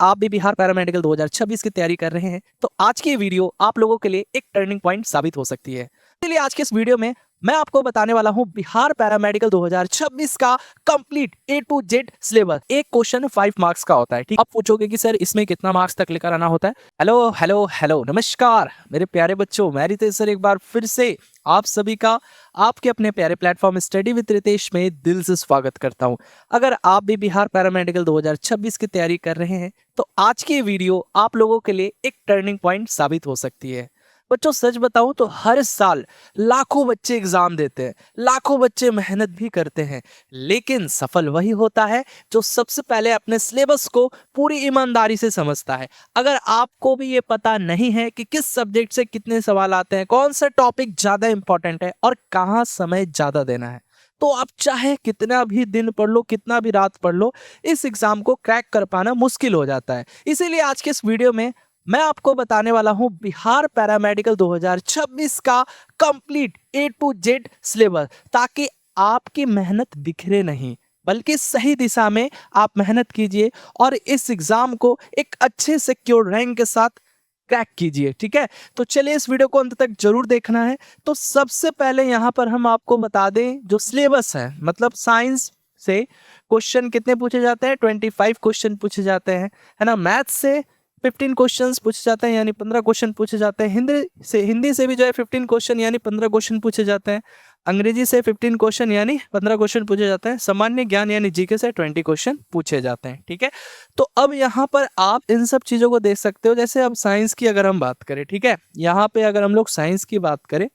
आप भी बिहार पैरामेडिकल 2026 की तैयारी कर रहे हैं तो आज की वीडियो आप लोगों के लिए एक टर्निंग पॉइंट साबित हो सकती है। इसलिए आज के इस वीडियो में मैं आपको बताने वाला हूं बिहार पैरामेडिकल 2026 का complete A to Z syllabus. एक क्वेश्चन 5 मार्क्स का होता है। ठीक, अब पूछोगे कि सर इसमें कितना मार्क्स तक लेकर आना होता है। हेलो हेलो हेलो नमस्कार मेरे प्यारे बच्चों, मैं रितेश सर एक बार फिर से आप सभी का आपके अपने प्यारे प्लेटफॉर्म स्टडी विद रितेश में दिल से स्वागत करता हूं। अगर आप भी बिहार पैरामेडिकल 2026 की तैयारी कर रहे हैं तो आज की वीडियो आप लोगों के लिए एक टर्निंग पॉइंट साबित हो सकती है। बच्चों सच बताऊं तो हर साल लाखों बच्चे एग्जाम देते हैं, लाखों बच्चे मेहनत भी करते हैं, लेकिन सफल वही होता है जो सबसे पहले अपने सिलेबस को पूरी ईमानदारी से समझता है। अगर आपको भी ये पता नहीं है कि किस सब्जेक्ट से कितने सवाल आते हैं, कौन सा टॉपिक ज्यादा इंपॉर्टेंट है और कहाँ समय ज्यादा देना है, तो आप चाहे कितना भी दिन पढ़ लो, कितना भी रात पढ़ लो, इस एग्जाम को क्रैक कर पाना मुश्किल हो जाता है। इसीलिए आज के इस वीडियो में मैं आपको बताने वाला हूं बिहार पैरामेडिकल 2026 का complete A to Z syllabus, ताकि आपकी मेहनत बिखरे नहीं बल्कि सही दिशा में आप मेहनत कीजिए और इस एग्जाम को एक अच्छे सिक्योर रैंक के साथ क्रैक कीजिए। ठीक है, तो चलिए इस वीडियो को अंत तक जरूर देखना है। तो सबसे पहले यहाँ पर हम आपको बता दें जो सिलेबस है, मतलब साइंस से क्वेश्चन कितने पूछे जाते हैं, 25 क्वेश्चन पूछे जाते हैं, है ना। मैथ्स से 15 क्वेश्चंस पूछे जाते हैं यानी 15 क्वेश्चन पूछे जाते हैं। हिंदी से भी जो है 15 क्वेश्चन यानी 15 क्वेश्चन पूछे जाते हैं। अंग्रेजी से 15 क्वेश्चन यानी 15 क्वेश्चन पूछे जाते हैं। सामान्य ज्ञान यानी जीके से 20 क्वेश्चन पूछे जाते हैं। ठीक है, तो अब यहाँ पर आप इन सब चीज़ों को देख सकते हो। जैसे अब साइंस की अगर हम बात करें, ठीक है, यहाँ पे अगर हम लोग साइंस की बात करें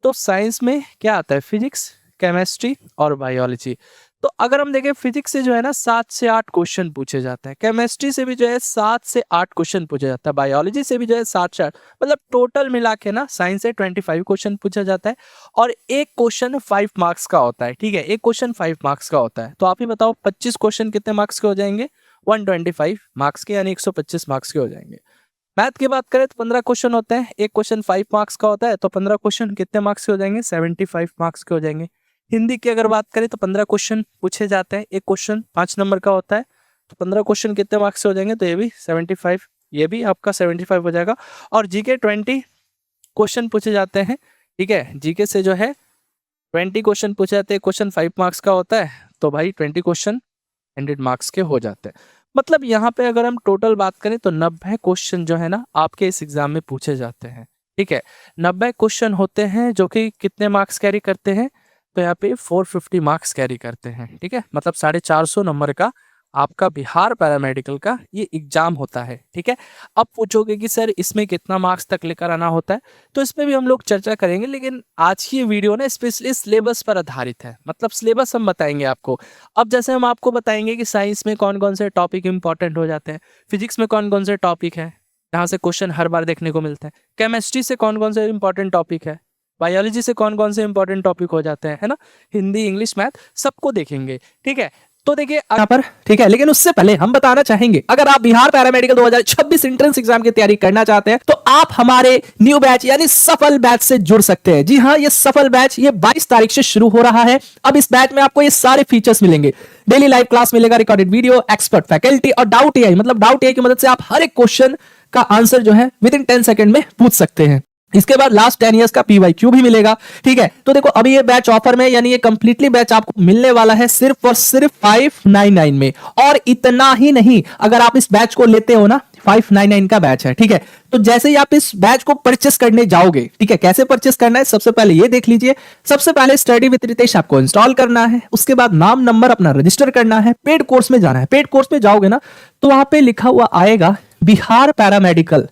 तो साइंस में क्या आता है, फिजिक्स, केमिस्ट्री और बायोलॉजी। तो अगर हम देखें फिजिक्स से जो है ना 7 से 8 क्वेश्चन पूछे जाते हैं, केमिस्ट्री से भी जो है 7 से 8 क्वेश्चन पूछे जाता है, बायोलॉजी से भी जो है 7 से 8, मतलब टोटल मिला के ना साइंस से 25 क्वेश्चन पूछा जाता है और एक क्वेश्चन 5 मार्क्स का होता है। ठीक है, एक क्वेश्चन 5 मार्क्स का होता है। तो आप ही बताओ 25 क्वेश्चन कितने मार्क्स के हो जाएंगे, 125 मार्क्स के यानी 125 मार्क्स के हो जाएंगे। मैथ की बात करें तो 15 क्वेश्चन होते हैं, एक क्वेश्चन 5 मार्क्स का होता है, तो 15 क्वेश्चन कितने मार्क्स के हो जाएंगे, 75 मार्क्स के हो जाएंगे। हिंदी की अगर बात करें तो 15 क्वेश्चन पूछे जाते हैं, एक क्वेश्चन 5 नंबर का होता है, तो 15 क्वेश्चन कितने मार्क्स से हो जाएंगे, तो ये भी 75, ये भी आपका 75 हो जाएगा। और जीके 20 क्वेश्चन पूछे जाते हैं। ठीक है, जीके से जो है 20 क्वेश्चन पूछे जाते हैं, क्वेश्चन 5 मार्क्स का होता है, तो भाई 20 क्वेश्चन 100 मार्क्स के हो जाते हैं। मतलब यहाँ पे अगर हम टोटल बात करें तो 90 क्वेश्चन जो है ना आपके इस एग्जाम में पूछे जाते हैं। ठीक है, 90 क्वेश्चन होते हैं जो कि कितने मार्क्स कैरी करते हैं, तो यहाँ पे 450 मार्क्स कैरी करते हैं। ठीक है, मतलब 450 नंबर का आपका बिहार पैरामेडिकल का ये एग्जाम होता है। ठीक है, अब पूछोगे कि सर इसमें कितना मार्क्स तक लेकर आना होता है, तो इसमें भी हम लोग चर्चा करेंगे, लेकिन आज की ये वीडियो ना स्पेशली सिलेबस पर आधारित है। मतलब सिलेबस हम बताएंगे आपको। अब जैसे हम आपको बताएंगे कि साइंस में कौन कौन से टॉपिक इंपॉर्टेंट हो जाते हैं, फिजिक्स में कौन कौन से टॉपिक है जहाँ से क्वेश्चन हर बार देखने को मिलते हैं, केमिस्ट्री से कौन कौन से इंपॉर्टेंट टॉपिक है, बायोलॉजी से कौन कौन से इंपॉर्टेंट टॉपिक हो जाते हैं, है ना, हिंदी, इंग्लिश, मैथ, सबको देखेंगे। ठीक है, तो देखिए यहाँ पर, ठीक है, लेकिन उससे पहले हम बताना चाहेंगे अगर आप बिहार पैरामेडिकल 2026 एंट्रेंस एग्जाम की तैयारी करना चाहते हैं तो आप हमारे न्यू बैच यानी सफल बैच से जुड़ सकते हैं। जी हाँ, ये सफल बैच ये 22 तारीख से शुरू हो रहा है। अब इस बैच में आपको ये सारे फीचर्स मिलेंगे, डेली लाइव क्लास मिलेगा, रिकॉर्डेड वीडियो, एक्सपर्ट फैकल्टी और डाउट एआई, मतलब डाउट एआई की मदद से आप हर एक क्वेश्चन का आंसर जो है विद इन 10 सेकंड में पूछ सकते हैं। इसके बाद लास्ट 10 इयर्स का PYQ भी मिलेगा। ठीक है, तो देखो अभी ये बैच ऑफर में, यानी ये कंप्लीटली बैच आपको मिलने वाला है सिर्फ और सिर्फ 599 में। और इतना ही नहीं, अगर आप इस बैच को लेते हो ना, 599 का बैच है। ठीक है, तो जैसे ही आप इस बैच को परचेस करने जाओगे, ठीक है, कैसे परचेस करना है सबसे पहले ये देख लीजिए। सबसे पहले स्टडी विद रितेश आपको इंस्टॉल करना है, उसके बाद नाम नंबर अपना रजिस्टर करना है, पेड कोर्स में जाना है। पेड कोर्स में जाओगे ना तो वहां पे लिखा हुआ आएगा बिहार पैरामेडिकल।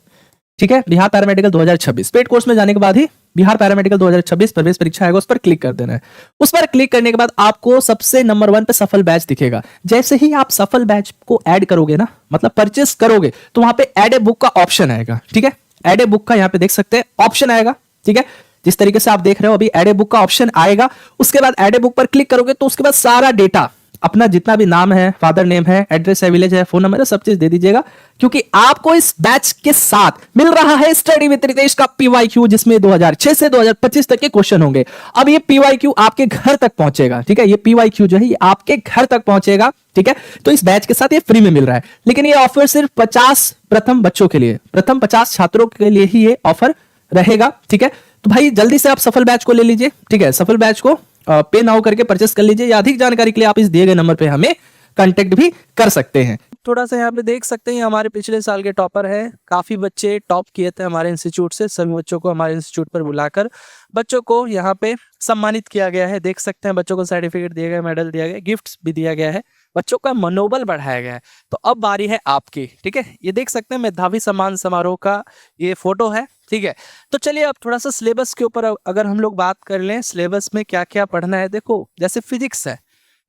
ठीक है, बिहार पैरामेडिकल 2026। पेड कोर्स में जाने के बाद ही बिहार पैरामेडिकल 2026 प्रवेश परीक्षा आएगा, उस पर क्लिक कर देना है। उस पर क्लिक करने के बाद आपको सबसे नंबर 1 पे सफल बैच दिखेगा। जैसे ही आप सफल बैच को ऐड करोगे ना, मतलब परचेस करोगे, तो वहां पे ऐड ए बुक का ऑप्शन आएगा। ठीक है, ऐड ए बुक का यहाँ पे देख सकते हैं ऑप्शन आएगा। ठीक है, जिस तरीके से आप देख रहे हो अभी ऐड ए बुक का ऑप्शन आएगा। उसके बाद ऐड ए बुक पर क्लिक करोगे तो उसके बाद सारा डेटा, अपना जितना भी नाम है, फादर नेम है, एड्रेस है, विलेज है, फोन नंबर है, सब चीज दे दीजिएगा, क्योंकि आपको इस बैच के साथ मिल रहा है स्टडी विद रितेश का PYQ, जिसमें 2006 से 2025 तक के क्वेश्चन होंगे। अब ये PYQ आपके घर तक पहुंचेगा। ठीक है, ये PYQ जो है ये आपके घर तक पहुंचेगा। ठीक है। तो इस बैच के साथ ये फ्री में मिल रहा है, लेकिन ये ऑफर सिर्फ 50 प्रथम बच्चों के लिए, प्रथम 50 छात्रों के लिए ही ये ऑफर रहेगा, ठीक है। तो भाई जल्दी से आप सफल बैच को ले लीजिए, ठीक है। सफल बैच को पे नाउ करके परचेस कर लीजिए, या अधिक जानकारी के लिए आप इस दिए गए नंबर पे हमें कांटेक्ट भी कर सकते हैं। थोड़ा सा यहाँ पे देख सकते हैं हमारे पिछले साल के टॉपर है, काफी बच्चे टॉप किए थे हमारे इंस्टीट्यूट से। सभी बच्चों को हमारे इंस्टीट्यूट पर बुलाकर बच्चों को यहाँ पे सम्मानित किया गया है। देख सकते हैं बच्चों को सर्टिफिकेट दिया गया, मेडल दिया गया, गिफ्ट्स भी दिया गया है, बच्चों का मनोबल बढ़ाया गया है। तो अब बारी है आपकी, ठीक है। ये देख सकते हैं मेधावी सम्मान समारोह का ये फोटो है, ठीक है। तो चलिए अब थोड़ा सा सिलेबस के ऊपर अगर हम लोग बात कर लें, सिलेबस में क्या क्या पढ़ना है। देखो जैसे फिजिक्स है,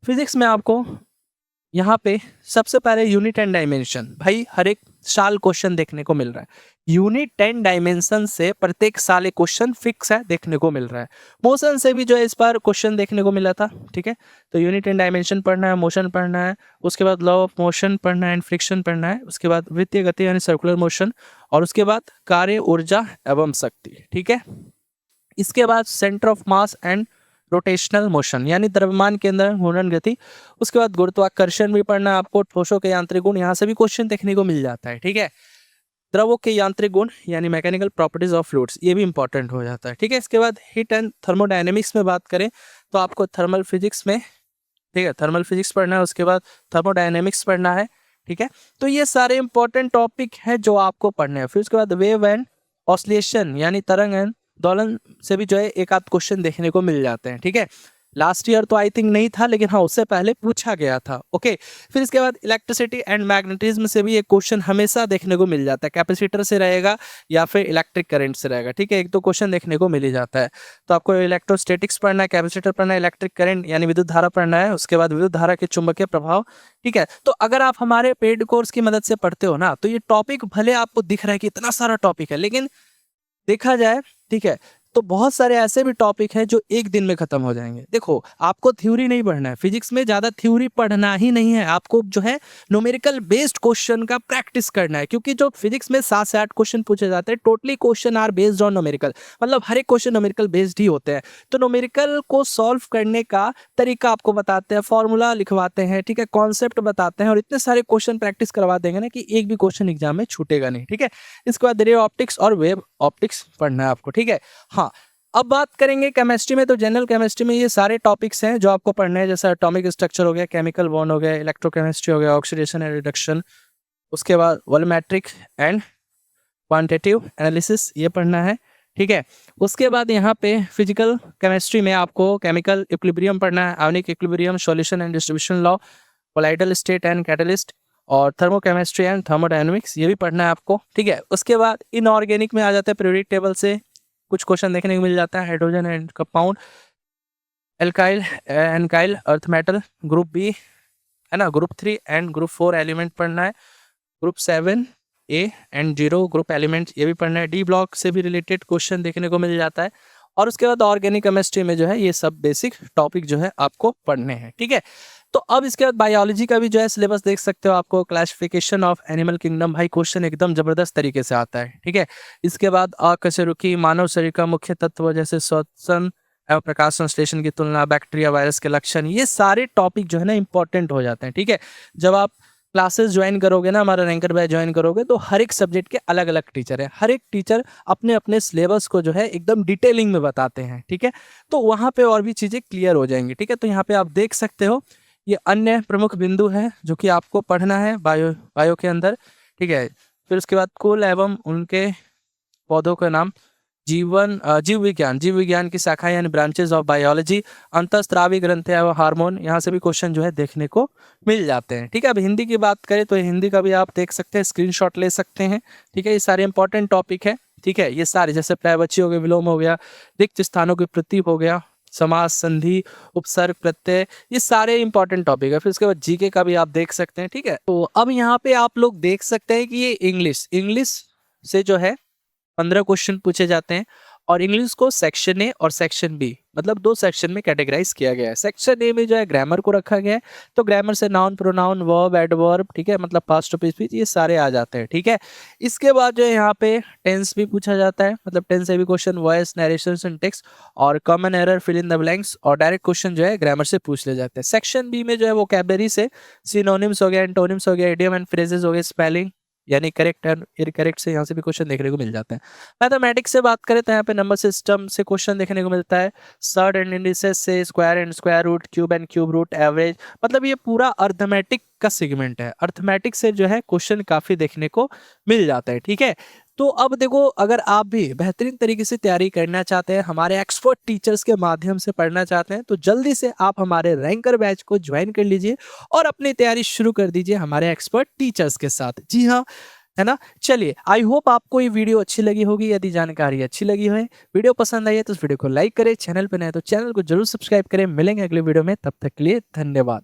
फिजिक्स में आपको यहाँ पे सबसे पहले यूनिट एंड डायमेंशन, भाई हर एक साल क्वेश्चन देखने को मिल रहा है। यूनिट एंड डायमेंशन से प्रत्येक साल एक क्वेश्चन फिक्स है, देखने को मिल रहा है। मोशन से भी जो है इस बार क्वेश्चन देखने को मिला था, ठीक है। तो यूनिट एंड डायमेंशन पढ़ना है, मोशन पढ़ना है, उसके बाद लॉ ऑफ मोशन पढ़ना है एंड फ्रिक्शन पढ़ना है, उसके बाद वृत्तीय गति यानी सर्कुलर मोशन, और उसके बाद कार्य, ऊर्जा एवं शक्ति, ठीक है। इसके बाद centre of mass and rotational motion यानी द्रव्यमान केंद्र घूर्णन गति, उसके बाद गुरुत्वाकर्षण भी पढ़ना है आपको, ठोसों के यांत्रिक गुण, यहाँ से भी क्वेश्चन देखने को मिल जाता है, ठीक है। द्रवों के यांत्रिक गुण यानी मैकेनिकल प्रॉपर्टीज ऑफ फ्लूइड्स, ये भी इंपॉर्टेंट हो जाता है, ठीक है। इसके बाद हीट एंड थर्मोडायनेमिक्स में बात करें तो आपको थर्मल फिजिक्स में, ठीक है, थर्मल फिजिक्स पढ़ना है, उसके बाद थर्मोडायनेमिक्स पढ़ना है, ठीक है। तो ये सारे इंपॉर्टेंट टॉपिक है जो आपको पढ़ने हैं। फिर उसके बाद वेव एंड ऑसिलेशन यानी तरंग एंड दोलन से भी जो है एक आध क्वेश्चन देखने को मिल जाते हैं, ठीक है। लास्ट ईयर तो आई थिंक नहीं था, लेकिन हाँ उससे पहले पूछा गया था, ओके। फिर इसके बाद इलेक्ट्रिसिटी एंड मैग्नेटिज्म से भी एक क्वेश्चन हमेशा देखने को मिल जाता है, कैपेसिटर से रहेगा या फिर इलेक्ट्रिक करंट से रहेगा, ठीक है। एक तो क्वेश्चन देखने को मिल ही जाता है। तो आपको इलेक्ट्रोस्टैटिक्स पढ़ना है, कैपेसिटर पढ़ना है, इलेक्ट्रिक करंट यानी विद्युत धारा पढ़ना है, उसके बाद विद्युत धारा के चुंबकीय प्रभाव, ठीक है। तो अगर आप हमारे पेड कोर्स की मदद से पढ़ते हो ना, तो ये टॉपिक भले आपको दिख रहा है कि इतना सारा टॉपिक है, लेकिन देखा जाए, ठीक है, तो बहुत सारे ऐसे भी टॉपिक हैं जो एक दिन में खत्म हो जाएंगे। देखो आपको थ्योरी नहीं पढ़ना है, फिजिक्स में ज्यादा थ्योरी पढ़ना ही नहीं है, आपको जो है न्यूमेरिकल बेस्ड क्वेश्चन का प्रैक्टिस करना है। क्योंकि जो फिजिक्स में 7 से 8 क्वेश्चन पूछे जाते हैं, totally question are based on numerical, मतलब हर एक क्वेश्चन न्यूमेरिकल बेस्ड ही होते हैं। तो न्यूमेरिकल को सॉल्व करने का तरीका आपको बताते हैं, फॉर्मूला लिखवाते हैं, ठीक है, कॉन्सेप्ट बताते हैं, और इतने सारे क्वेश्चन प्रैक्टिस करवा देंगे ना कि एक भी क्वेश्चन एग्जाम में छूटेगा नहीं, ठीक है। इसके बाद रे ऑप्टिक्स और वेव ऑप्टिक्स पढ़ना है आपको, ठीक है। हाँ, अब बात करेंगे केमिस्ट्री में, तो जनरल केमिस्ट्री में ये सारे टॉपिक्स हैं जो आपको पढ़ने हैं, जैसे एटॉमिक स्ट्रक्चर हो गया, केमिकल बॉन्ड हो गया, इलेक्ट्रोकेमिस्ट्री हो गया, ऑक्सीडेशन एंड रिडक्शन, उसके बाद वॉल्यूमेट्रिक एंड क्वांटिटेटिव एनालिसिस ये पढ़ना है, ठीक है। उसके बाद यहाँ पे फिजिकल केमिस्ट्री में आपको केमिकल इक्विलिब्रियम पढ़ना है, ionic equilibrium, solution and distribution law, colloidal state and catalyst, और थर्मोकेमिस्ट्री एंड थर्मोडायनेमिक्स ये भी पढ़ना है आपको, ठीक है। उसके बाद इनऑर्गेनिक में आ जाते हैं, पीरियोडिक टेबल से कुछ क्वेश्चन देखने को मिल जाता है, हाइड्रोजन एंड कंपाउंड, एल्काइल एनकाइल अर्थ मेटल, ग्रुप बी है ना, ग्रुप 3 एंड ग्रुप 4 एलिमेंट पढ़ना है, group 7 A and 0 group element ये भी पढ़ना है। डी ब्लॉक से भी रिलेटेड क्वेश्चन देखने को मिल जाता है। और उसके बाद ऑर्गेनिक केमिस्ट्री में जो है ये सब बेसिक टॉपिक जो है आपको पढ़ने हैं, ठीक है। तो अब इसके बाद बायोलॉजी का भी जो है सिलेबस देख सकते हो, आपको क्लासिफिकेशन ऑफ एनिमल किंगडम, भाई क्वेश्चन एकदम जबरदस्त तरीके से आता है, ठीक है। इसके बाद अकशेरुकी, मानव शरीर का मुख्य तत्व जैसे श्वसन एवं प्रकाश संश्लेषण की तुलना, बैक्टीरिया वायरस के लक्षण, ये सारे टॉपिक जो है ना इंपॉर्टेंट हो जाते हैं, ठीक है। जब आप क्लासेस ज्वाइन करोगे ना, हमारा रैंकर बैच ज्वाइन करोगे, तो हर एक सब्जेक्ट के अलग अलग टीचर है, हर एक टीचर अपने अपने सिलेबस को जो है एकदम डिटेलिंग में बताते हैं, ठीक है। तो वहाँ पे और भी चीज़ें क्लियर हो जाएंगी, ठीक है। तो यहाँ पे आप देख सकते हो ये अन्य प्रमुख बिंदु है जो कि आपको पढ़ना है बायो के अंदर, ठीक है। फिर उसके बाद कुल एवं उनके पौधों का नाम, जीव विज्ञान की शाखा यानी ब्रांचेज ऑफ बायोलॉजी, अंतःस्रावी ग्रंथि एवं हार्मोन, यहाँ से भी क्वेश्चन जो है देखने को मिल जाते हैं, ठीक है। अब हिंदी की बात करें तो हिंदी का भी आप देख सकते हैं, स्क्रीनशॉट ले सकते हैं, ठीक है। ये सारे इंपॉर्टेंट टॉपिक है, ठीक है। ये सारे जैसे पर्यायवाची हो गया, विलोम हो गया, रिक्त स्थानों की प्रतीक हो गया, समास, संधि, उपसर्ग, प्रत्यय, ये सारे इंपॉर्टेंट टॉपिक है। फिर उसके बाद जीके का भी आप देख सकते हैं, ठीक है। तो अब यहाँ पे आप लोग देख सकते हैं कि ये इंग्लिश से जो है 15 क्वेश्चन पूछे जाते हैं, और इंग्लिश को सेक्शन ए और सेक्शन बी मतलब 2 सेक्शन में कैटेगराइज किया गया है। सेक्शन ए में जो है ग्रामर को रखा गया है, तो ग्रामर से नाउन, प्रोनाउन, वर्ब, एडवर्ब, ठीक है, मतलब पास्ट ऑफ स्पीच, ये सारे आ जाते हैं, ठीक है। इसके बाद जो है यहाँ पे टेंस भी पूछा जाता है, मतलब टेंस से भी क्वेश्चन, वॉइस, नरेशन, सिंटेक्स और common error, fill in the blanks और डायरेक्ट क्वेश्चन जो है ग्रामर से पूछ ले जाते हैं। सेक्शन बी में जो है वोकैबुलरी से सिनोनिम्स हो गया, एंटोनिम्स हो गया, इडियम एंड फ्रेजेस हो गए, स्पेलिंग यानी करेक्ट एंड इनकरेक्ट से यहाँ से भी क्वेश्चन देखने को मिल जाते हैं। मैथमेटिक्स से बात करें तो यहाँ पे नंबर सिस्टम से क्वेश्चन देखने को मिलता है, सर्ड एंड इंडिसेस से, square and square root, cube and cube root, average, मतलब ये पूरा अर्थमेटिक का सेगमेंट है। अर्थमेटिक से जो है क्वेश्चन काफी देखने को मिल जाता है, ठीक है। तो अब देखो, अगर आप भी बेहतरीन तरीके से तैयारी करना चाहते हैं, हमारे एक्सपर्ट टीचर्स के माध्यम से पढ़ना चाहते हैं, तो जल्दी से आप हमारे रैंकर बैच को ज्वाइन कर लीजिए और अपनी तैयारी शुरू कर दीजिए हमारे एक्सपर्ट टीचर्स के साथ। जी हाँ, है ना। चलिए, आई होप आपको ये वीडियो अच्छी लगी होगी। यदि जानकारी अच्छी लगी है, वीडियो पसंद आई है तो इस वीडियो को लाइक करें, चैनल पर नए तो चैनल को जरूर सब्सक्राइब करें। मिलेंगे अगले वीडियो में, तब तक के लिए धन्यवाद।